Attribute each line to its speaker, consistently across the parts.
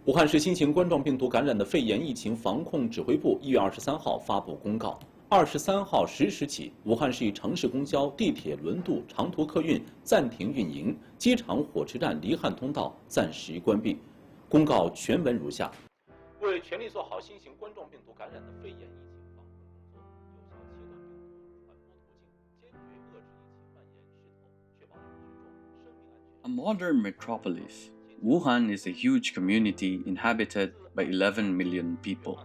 Speaker 1: 武汉市新型冠状病毒感染的肺炎疫情防控指挥部1月23号发布公告，23号10时起，武汉市城市公交、地铁、轮渡、长途客运暂停运营，机场、火车站离汉通道暂时关闭。公告全文如下：为全力做好新型冠状病毒感染的肺炎疫情防控工作，有效切断病毒传播途径，坚决遏制疫情蔓延势头，确保群众生命安全。
Speaker 2: A modern metropolis, Wuhan is a huge community inhabited by 11 million people.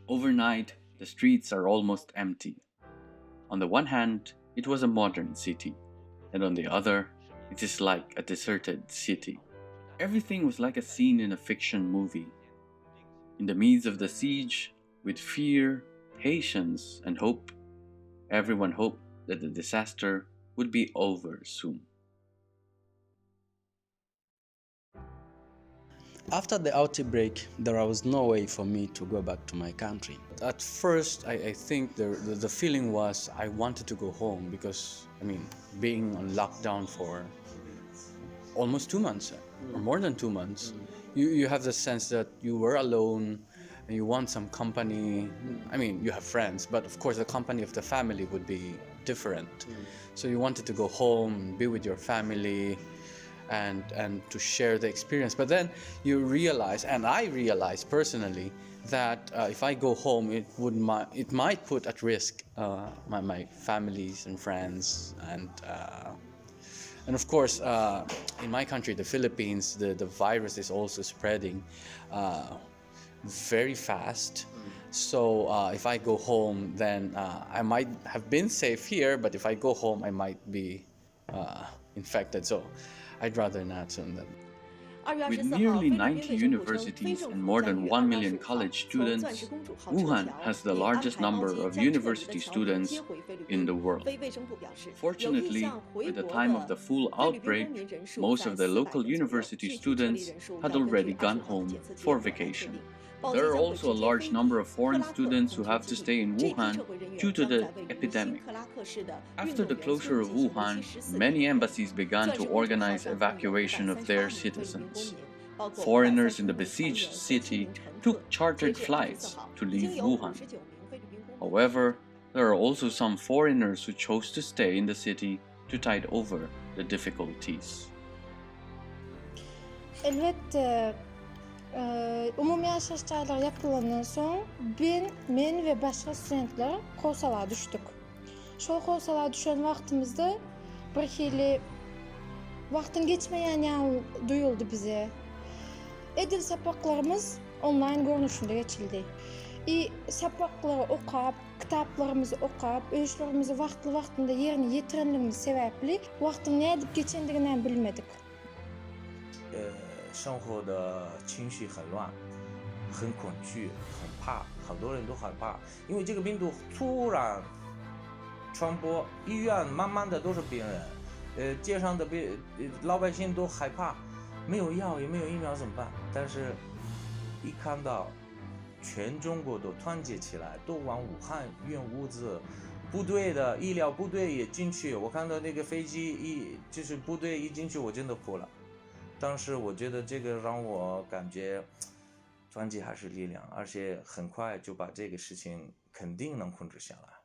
Speaker 2: Overnight, the streets are almost empty. On the one hand, it was a modern city, and on the other, it is like a deserted city. Everything was like a scene in a fiction movie. In the midst of the siege, with fear, patience, and hope, everyone hoped that the disaster would be over soon.
Speaker 3: After the outbreak, there was no way for me to go back to my country. At first, I think the feeling was I wanted to go home because, being on lockdown for almost 2 months, or more than 2 months, you have the sense that you were alone and you want some company. You have friends, but of course the company of the family would be different. So you wanted to go home and be with your family and to share the experience. But then you realize, and I realized personally, that if I go home, it might put at risk my families and friends, and of course, in my country, the Philippines, the virus is also spreading very fast. So if I go home, then I might have been safe here, but if I go home, I might be infected. So I'd rather not send them.
Speaker 2: With nearly 90 universities and more than 1 million college students, Wuhan has the largest number of university students in the world. Fortunately, by the time of the full outbreak, most of the local university students had already gone home for vacation. There are also a large number of foreign students who have to stay in Wuhan due to the epidemic. After the closure of Wuhan, many embassies began to organize evacuation of their citizens. Foreigners in the besieged city took chartered flights to leave Wuhan. However, there are also some foreigners who chose to stay in the city to tide over the difficulties.
Speaker 4: Umumi aşaşçılar yapılandan soň men ve başga studentler Kosova düşdük. Şol Kosova düşen wagtymyzda bir hili wagtyn geçmeýän ýaly duyuldy bize. Edil sapaklarymız online görnüşinde geçildi. Sapaklary okap, kitaplarymyzy okap, öýüşlerimizi wagtynda ýerine ýetirendigimiz sebäpli wagtyň nädip geçendiginden bilmedik.
Speaker 5: 生活的情绪很乱，很恐惧，很怕，很多人都害怕，因为这个病毒突然传播，医院慢慢的都是病人，街上的老百姓都害怕，没有药也没有疫苗怎么办？但是，一看到全中国都团结起来，都往武汉运物资，部队的医疗部队也进去，我看到那个飞机就是部队一进去，我真的哭了。 当时我觉得这个让我感觉团结还是力量，而且很快就把这个事情肯定能控制下来。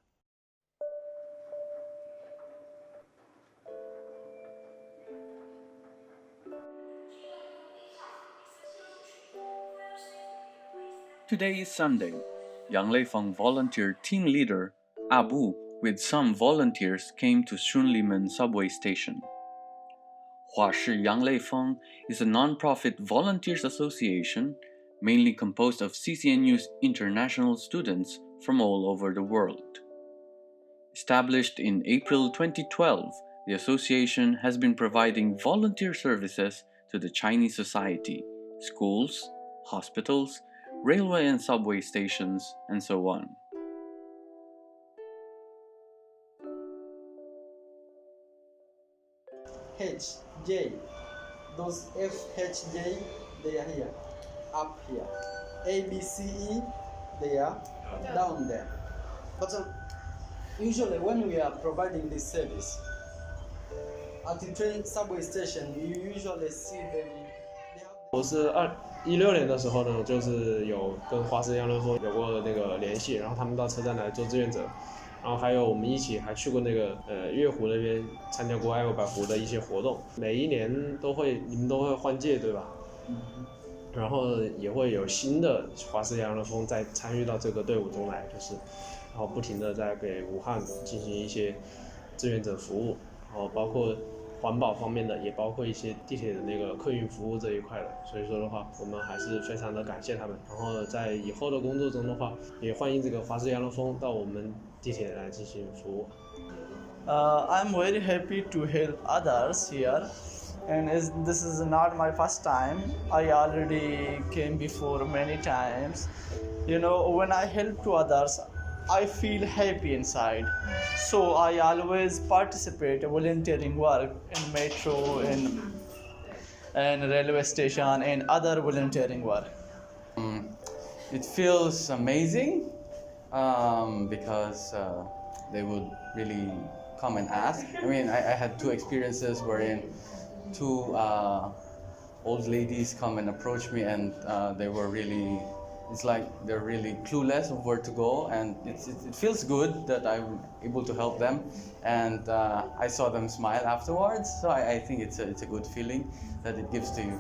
Speaker 2: Today is Sunday. Foreign Lei Feng volunteer team leader Abu with some volunteers came to Shunlimen subway station. Huashi Foreign Lei Feng is a non-profit volunteers association mainly composed of CCNU's international students from all over the world. Established in April 2012, the association has been providing volunteer services to the Chinese society, schools, hospitals, railway and subway stations, and so on.
Speaker 6: HJ, those FHJ, they are here, up here. ABCE, they are down there. But usually when we are providing this service, at the train subway station, you usually see them.
Speaker 7: 我是16年的时候呢，就是有跟华师杨乐峰有过那个联系，然后他们到车站来做志愿者，然后还有我们一起还去过那个月湖那边参加过爱国百湖的一些活动，每一年你们都会换届对吧？然后也会有新的华师杨乐峰再参与到这个队伍中来，就是然后不停的在给武汉进行一些志愿者服务，然后包括环保方面的，也包括一些地铁的那个客运服务这一块的，所以说的话，我们还是非常的感谢他们。然后在以后的工作中的话，也欢迎这个华师杨乐峰到我们地铁来进行服务。
Speaker 8: I'm very happy to help others here, and this is not my first time. I already came before many times. You know, when I help to others, I feel happy inside. So I always participate in volunteering work in metro, and railway station, and other volunteering work.
Speaker 3: It feels amazing because they would really come and ask. I mean, I had 2 experiences wherein 2 old ladies come and approach me, and they were really, it's like they're really clueless of where to go, and it feels good that I'm able to help them, and I saw them smile afterwards, so I think it's a good feeling that it gives to you.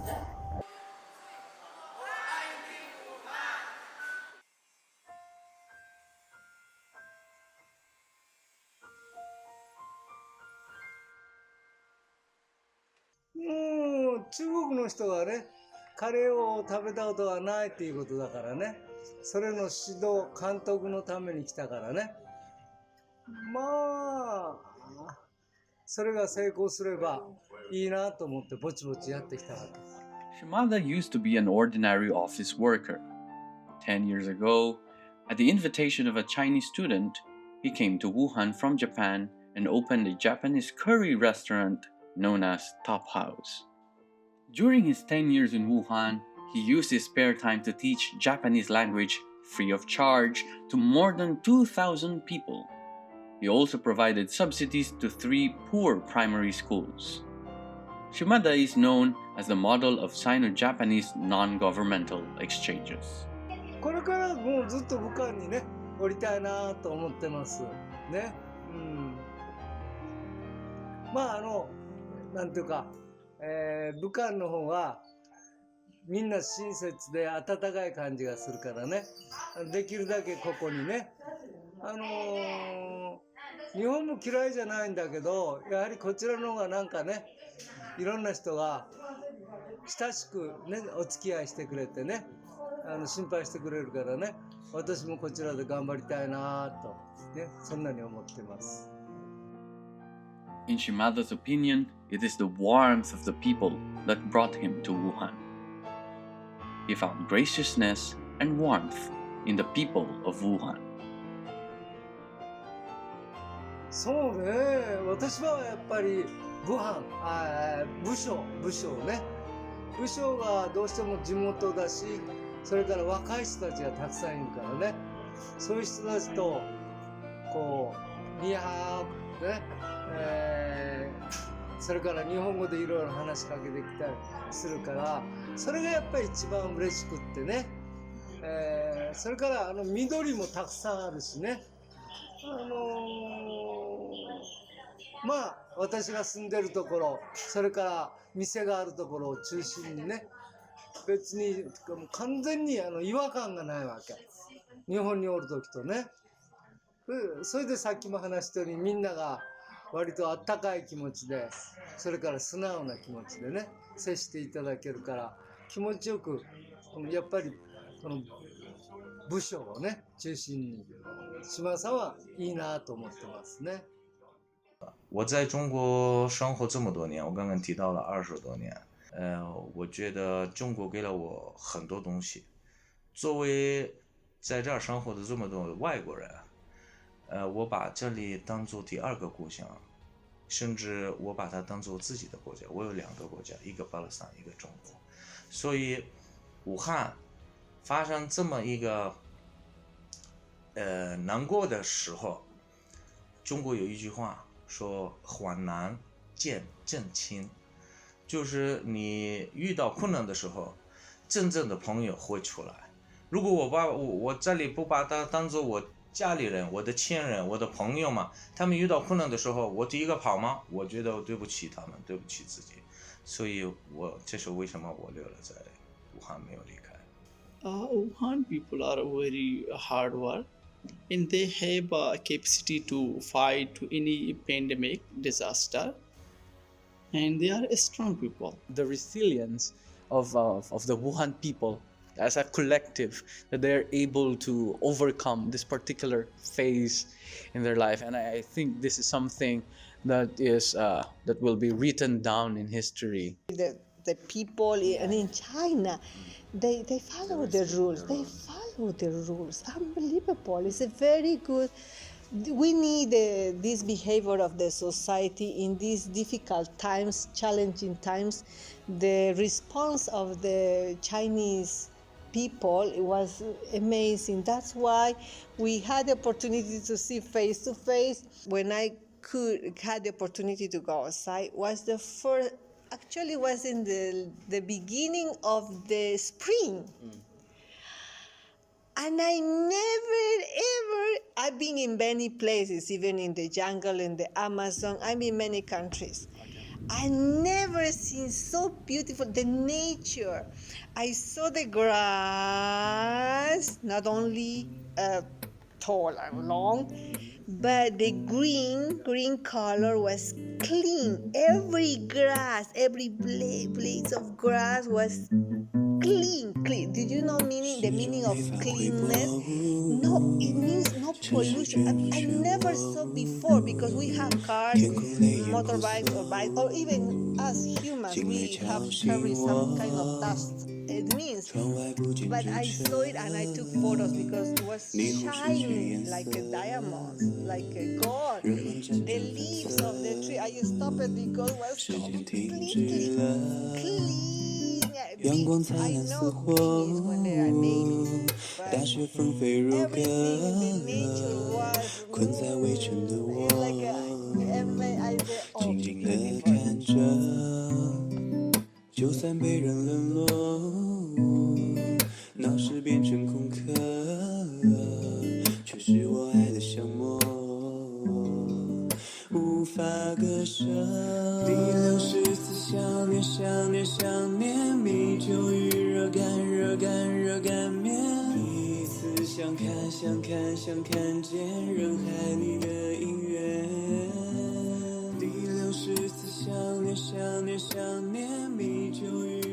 Speaker 9: Well, 中国の人がね、カレーを食べたことがないっていうことだからね、それの指導、監督のために来たからね。まあ、それが成功すればいいなと思ってぼちぼちやってきたわけ。
Speaker 2: Shimada used to be an ordinary office worker. 10 years ago, at the invitation of a Chinese student, he came to Wuhan from Japan and opened a Japanese curry restaurant known as Top House. During his 10 years in Wuhan, he used his spare time to teach Japanese language free of charge to more than 2,000 people. He also provided subsidies to 3 poor primary schools. Shimada is known as the model of Sino-Japanese non-governmental exchanges.
Speaker 9: これからもうずっと武漢にね、おりたいなと思ってますね。まあなんていうか、武漢の方がみんな親切で温かい感じがするからね、できるだけここにね、日本も嫌いじゃないんだけど、やはりこちらの方がなんかね、いろんな人が親しくね、お付き合いしてくれてね、心配してくれるからね、私もこちらで頑張りたいなと、ね、そんなに思ってます。
Speaker 2: In Shimada's opinion, it is the warmth of the people that brought him to Wuhan. He found graciousness and warmth in the people of Wuhan.
Speaker 9: そうね、私はやっぱり武将ね、武将がどうしても地元だし、それから若い人たちがたくさんいるからね、そういう人たちとこうニヤーってね、それから日本語でいろいろ話しかけてきたりするから、それがやっぱり一番嬉しくってね、それから緑もたくさんあるしね、まあ私が住んでるところ、それから店があるところを中心にね、別に完全に違和感がないわけ。日本におる時とね。それでさっきも話したように、みんなが割とあったかい気持ちで、それから素直な気持ちでね、接していただけるから、気持ちよく、やっぱりこの武将をね、中心に、島さんはいいなと思ってますね。
Speaker 5: 我在中国生活这么多年，我刚刚提到了20多年，我觉得中国给了我很多东西。作为在这儿生活的这么多外国人，我把这里当做第2个故乡，甚至我把它当做自己的国家。我有2个国家，一个巴勒斯坦，一个中国。所以武汉发生这么一个难过的时候，中国有一句话说患难见真情，就是你遇到困难的时候，真正的朋友会出来。如果我这里不把他当做我家里人、我的亲人、我的朋友嘛，他们遇到困难的时候，我第一个跑吗？我觉得对不起他们，对不起自己，所以这是为什么我留了在武汉没有离开。
Speaker 8: Wuhan people are very hard work, and they have a capacity to fight any pandemic disaster, and they are strong people.
Speaker 3: The resilience of the Wuhan people as a collective, that they're able to overcome this particular phase in their life, and I think this is something that will be written down in history.
Speaker 10: The people in China, they follow the rules. They follow the rules. Unbelievable. It's a very good. We need this behavior of the society in these difficult times, challenging times. The response of the Chinese people was amazing. That's why we had the opportunity to see face to face. When I had the opportunity to go outside, was the first. Actually, was in the beginning of the spring. And I never ever, I've been in many places, even in the jungle, in the Amazon, I'm in many countries. I never seen so beautiful, the nature. I saw the grass, not only tall and long, but the green color was clean. Every grass, every blade of grass was clean. Did you know the meaning of cleanness? No, it means no pollution. I never saw before, because we have cars, motorbikes or bikes, or even us humans, we have carried some kind of dust. It means, but I saw it and I took photos because it was shining like a diamond, like a gold. The leaves of the tree, I stopped it because it was completely clean. I know bees when they are babies, but everything in the nature was like I said, oh,
Speaker 11: 想看见人海里的音乐。第64想念，想念，想念，弥久与